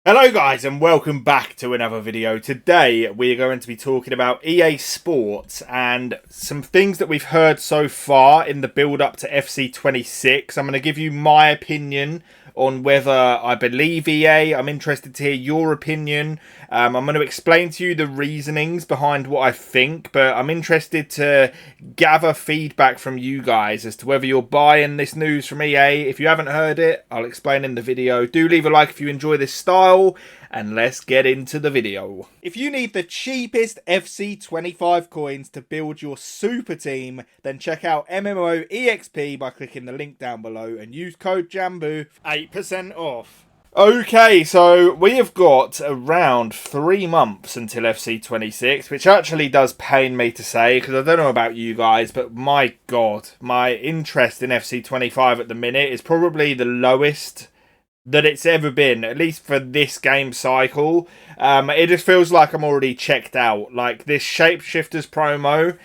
Hello guys and welcome back to another video. Today we're going to be talking about EA Sports and some things that we've heard so far in the build up to FC26. I'm going to give you my opinion on whether I believe EA. I'm interested to hear your opinion. I'm going to explain to you the reasonings behind what I think, but I'm interested to gather feedback from you guys as to whether you're buying this news from EA. If you haven't heard it, I'll explain in the video. Do leave a like if you enjoy this style, and let's get into the video. If you need the cheapest FC25 coins to build your super team, then check out MMOEXP by clicking the link down below and use code JambooUK for 8% off. Okay, so we have got around 3 months until FC26, which actually does pain me to say, because I don't know about you guys, but my god, my interest in FC25 at the minute is probably the lowest that it's ever been, at least for this game cycle. It just feels like I'm already checked out. Like, this Shapeshifters promo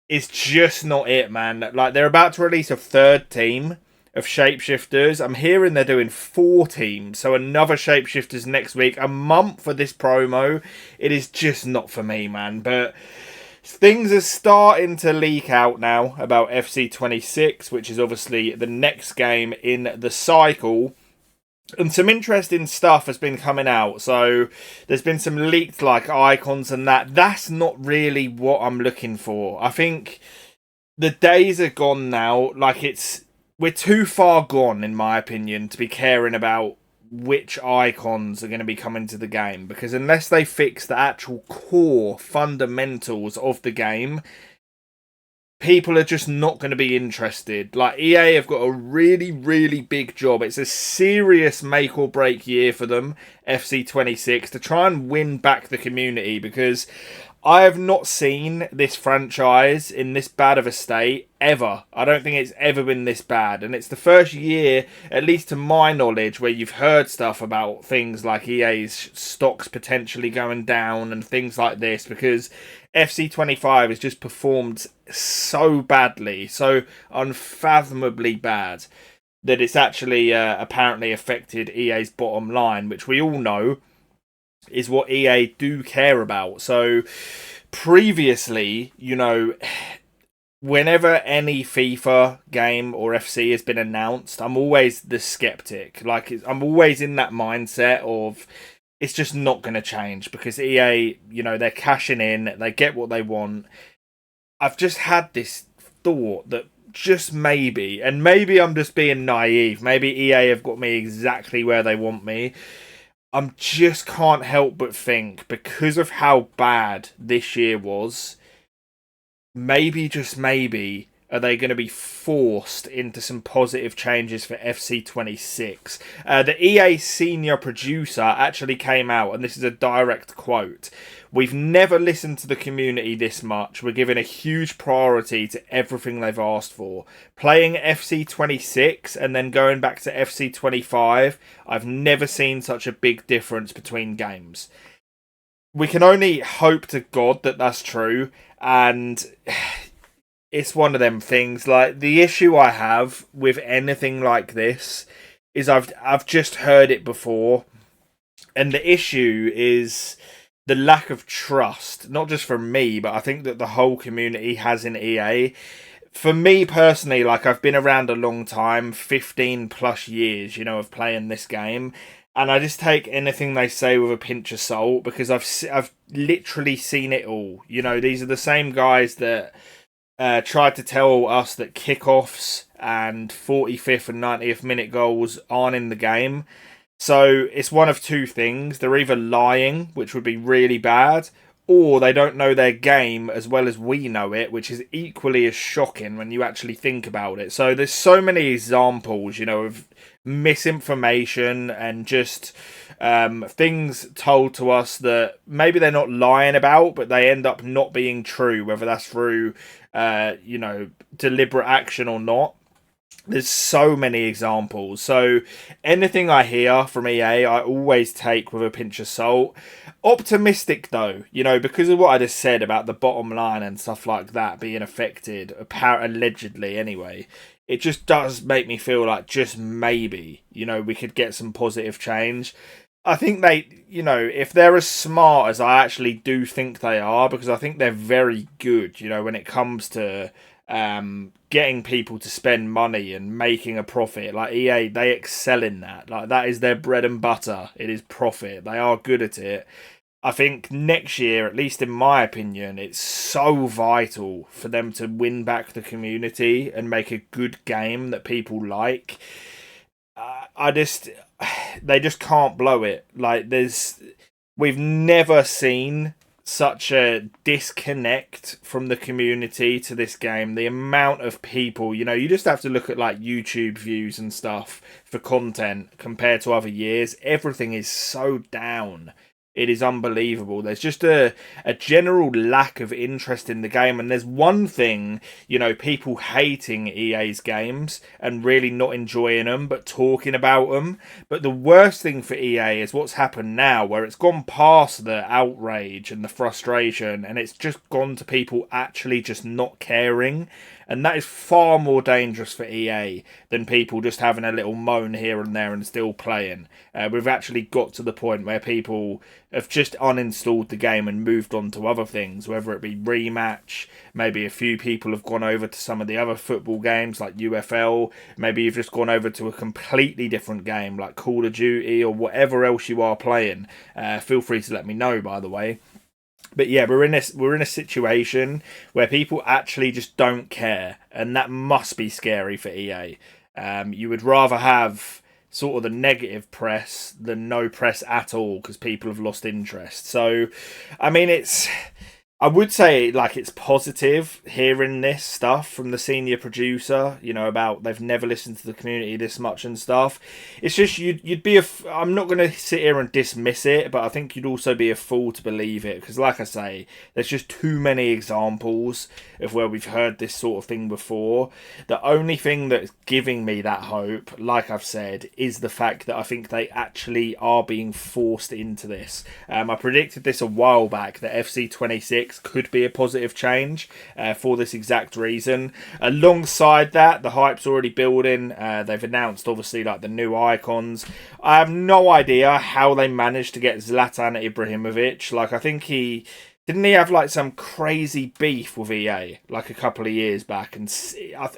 is just not it, man. Like, they're about to release a third team of Shapeshifters. I'm hearing they're doing 4 teams, so another Shapeshifters next week. A month for this promo. It is just not for me, man. But things are starting to leak out now about FC26, which is obviously the next game in the cycle. And some interesting stuff has been coming out. So there's been some leaked like icons and that. That's not really what I'm looking for. I think the days are gone now. Like, we're too far gone, in my opinion, to be caring about which icons are going to be coming to the game. Because unless they fix the actual core fundamentals of the game, people are just not going to be interested. Like, EA have got a really, really big job. It's a serious make or break year for them, FC26, to try and win back the community, because I have not seen this franchise in this bad of a state ever. I don't think it's ever been this bad. And it's the first year, at least to my knowledge, where you've heard stuff about things like EA's stocks potentially going down and things like this, because FC25 has just performed so badly, so unfathomably bad, that it's actually apparently affected EA's bottom line, which we all know is what EA do care about. So previously, you know, whenever any FIFA game or FC has been announced, I'm always the skeptic. Like, I'm always in that mindset of it's just not going to change, because EA, you know, they're cashing in, they get what they want. I've just had this thought that just maybe, and maybe I'm just being naive, maybe EA have got me exactly where they want me. I just can't help but think, because of how bad this year was, maybe, just maybe, are they going to be forced into some positive changes for FC26? The EA senior producer actually came out, and this is a direct quote: "We've never listened to the community this much. We're giving a huge priority to everything they've asked for. Playing FC26 and then going back to FC25, I've never seen such a big difference between games." We can only hope to God that that's true, and it's one of them things. Like, the issue I have with anything like this is I've just heard it before, and the issue is the lack of trust, not just from me, but I think that the whole community has in EA. For me personally, like, I've been around a long time, 15 plus years, you know, of playing this game, and I just take anything they say with a pinch of salt, because I've literally seen it all. You know, these are the same guys that tried to tell us that kickoffs and 45th and 90th minute goals aren't in the game. So it's one of two things. They're either lying, which would be really bad, or they don't know their game as well as we know it, which is equally as shocking when you actually think about it. So there's so many examples, you know, of misinformation and just things told to us that maybe they're not lying about, but they end up not being true, whether that's through you know, deliberate action or not. There's so many examples. So anything I hear from EA, I always take with a pinch of salt. Optimistic though, you know, because of what I just said about the bottom line and stuff like that being affected, allegedly anyway. It just does make me feel like just maybe, you know, we could get some positive change. I think they, if they're as smart as I actually do think they are, because I think they're very good, when it comes to getting people to spend money and making a profit. Like EA, they excel in that. Like that is their bread and butter. It is profit. They are good at it. I think next year, at least in my opinion, it's so vital for them to win back the community and make a good game that people like. I just, they just can't blow it. Like we've never seen such a disconnect from the community to this game. The amount of people, you just have to look at like YouTube views and stuff for content compared to other years. Everything is so down. It is unbelievable. There's just a general lack of interest in the game. And there's one thing, people hating EA's games and really not enjoying them, but talking about them. But the worst thing for EA is what's happened now, where it's gone past the outrage and the frustration, and it's just gone to people actually just not caring. And that is far more dangerous for EA than people just having a little moan here and there and still playing. We've actually got to the point where people have just uninstalled the game and moved on to other things, whether it be Rematch, maybe a few people have gone over to some of the other football games like UFL, maybe you've just gone over to a completely different game like Call of Duty or whatever else you are playing. Feel free to let me know, by the way. But yeah, we're in a situation where people actually just don't care, and that must be scary for EA. You would rather have sort of the negative press than no press at all because people have lost interest. So, I mean, I would say like it's positive hearing this stuff from the senior producer, about they've never listened to the community this much and stuff. It's just you'd be I'm not going to sit here and dismiss it, but I think you'd also be a fool to believe it because, like I say, there's just too many examples of where we've heard this sort of thing before. The only thing that's giving me that hope, like I've said, is the fact that I think they actually are being forced into this. I predicted this a while back that FC26 could be a positive change for this exact reason. Alongside that, the hype's already building. They've announced obviously like the new icons. I have no idea how they managed to get Zlatan Ibrahimovic. Like I think he have like some crazy beef with EA like a couple of years back, and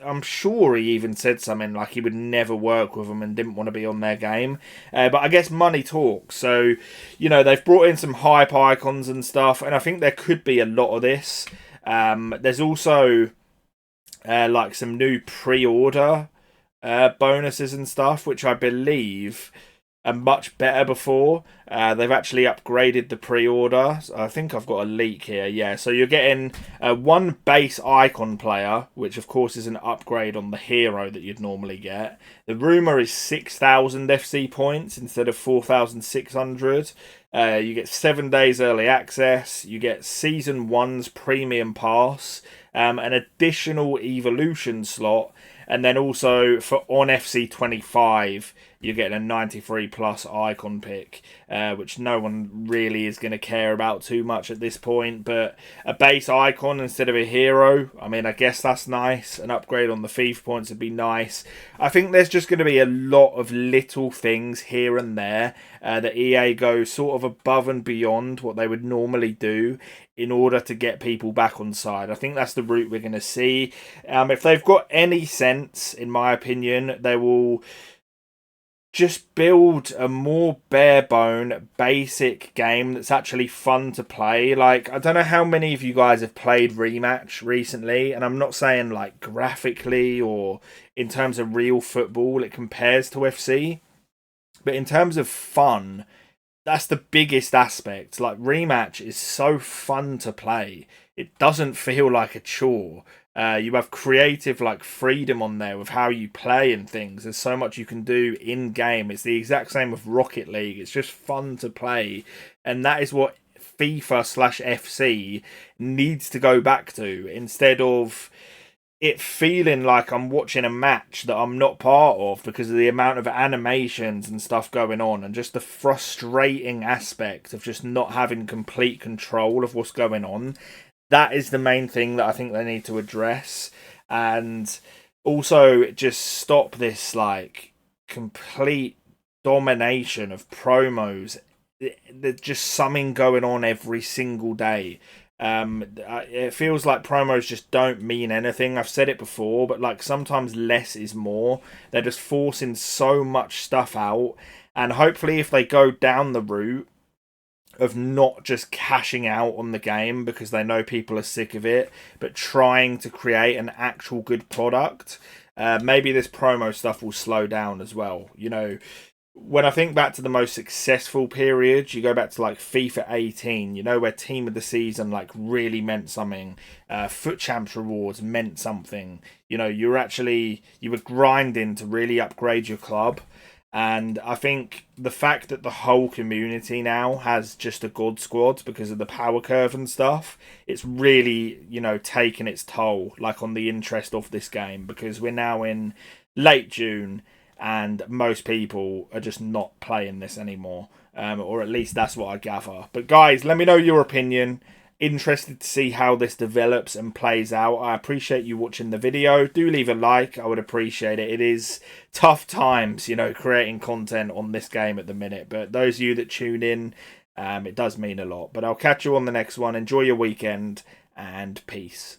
I'm sure he even said something like he would never work with them and didn't want to be on their game. But I guess money talks. So, they've brought in some hype icons and stuff, and I think there could be a lot of this. There's also like some new pre-order bonuses and stuff, which I believe are much better before. They've actually upgraded the pre-order. So I think I've got a leak here. Yeah, so you're getting one base icon player, which of course is an upgrade on the hero that you'd normally get. The rumour is 6,000 FC points instead of 4,600. You get 7 days early access. You get Season 1's Premium Pass, an additional Evolution slot, and then also for on FC25, you're getting a 93 plus icon pick, which no one really is going to care about too much at this point. But a base icon instead of a hero, I mean, I guess that's nice. An upgrade on the FIFA points would be nice. I think there's just going to be a lot of little things here and there that EA go sort of above and beyond what they would normally do in order to get people back on side. I think that's the route we're going to see. If they've got any sense, in my opinion, they will just build a more bare bone, basic game that's actually fun to play. Like, I don't know how many of you guys have played Rematch recently, and I'm not saying like graphically or in terms of real football it compares to FC, but in terms of fun, that's the biggest aspect. Like, Rematch is so fun to play. It doesn't feel like a chore. You have creative like freedom on there with how you play and things. There's so much you can do in game. It's the exact same with Rocket League. It's just fun to play, and that is what FIFA/FC needs to go back to, instead of it feeling like I'm watching a match that I'm not part of because of the amount of animations and stuff going on, and just the frustrating aspect of just not having complete control of what's going on. That is the main thing that I think they need to address. And also just stop this like complete domination of promos. There's just something going on every single day. It feels like promos just don't mean anything. I've said it before, but like sometimes less is more. They're just forcing so much stuff out, and hopefully, if they go down the route of not just cashing out on the game because they know people are sick of it, but trying to create an actual good product, maybe this promo stuff will slow down as well. You know, when I think back to the most successful periods, you go back to like FIFA 18, you know, where team of the season like really meant something. Foot Champs rewards meant something. You know, you were grinding to really upgrade your club. And I think the fact that the whole community now has just a God squad because of the power curve and stuff, it's really, you know, taken its toll, like on the interest of this game, because we're now in late June and most people are just not playing this anymore. Or at least that's what I gather. But guys, let me know your opinion. Interested to see how this develops and plays out. I appreciate you watching the video. Do leave a like. I would appreciate it. It is tough times, you know, creating content on this game at the minute. But those of you that tune in, it does mean a lot. But I'll catch you on the next one. Enjoy your weekend and peace.